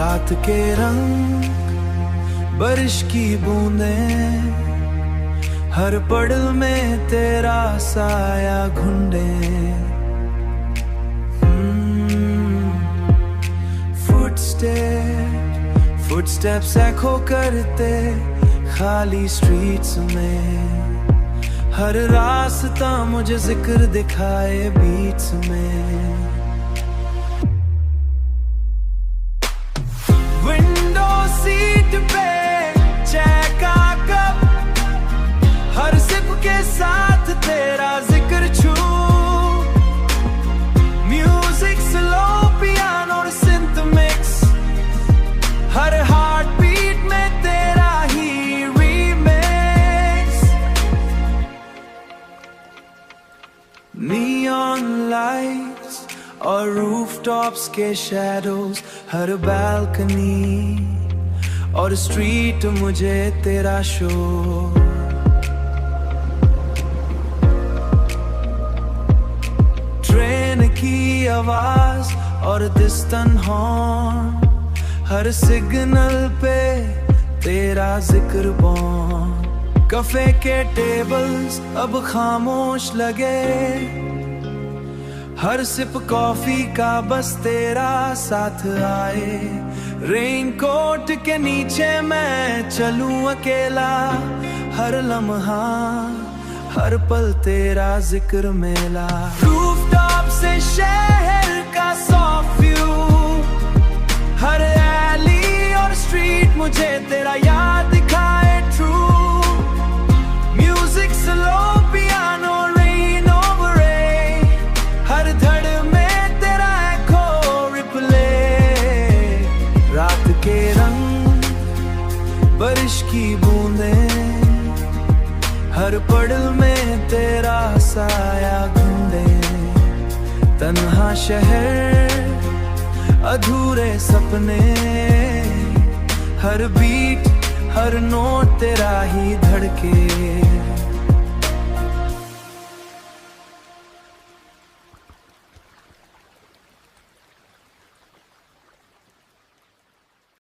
रात के रंग, बारिश की बूंदें, हर पड़ल में तेरा साया घुंडे। फुटस्टेप्स एको करते खाली स्ट्रीट्स में, हर रास्ता मुझे जिक्र दिखाए बीट्स में। विंडो सीट पे चाय का कप, हर सिप के साथ तेरा जिक्र छू। म्यूजिक स्लो, पियानो और सिंथ मिक्स, हर हार्ट बीट में तेरा ही रीमिक्स। नियॉन लाइट्स और रूफटॉप्स के शैडोज, हर बालकनी और स्ट्रीट मुझे तेरा शोर। ट्रेन की आवाज और डिस्टेंट हॉर्न, हर सिग्नल पे तेरा जिक्र बॉन। कैफे के टेबल्स अब खामोश लगे, हर सिप कॉफी का बस तेरा साथ आए। रेनकोट के नीचे मैं चलूं अकेला, हर लम्हा हर पल तेरा जिक्र मेला। रूफटॉप से शहर का सॉफ्ट व्यू, हर एली और स्ट्रीट मुझे तेरा याद दिखाए true. Music slow, piano rain over rain, हर धड़ में तेरा एको रिप्ले। रात के रंग, बारिश की बूंदें, हर पड़ल में तेरा साया घुंडे। तन्हा शहर, अधूरे सपने, हर बीट हर नोट तेरा ही धड़के।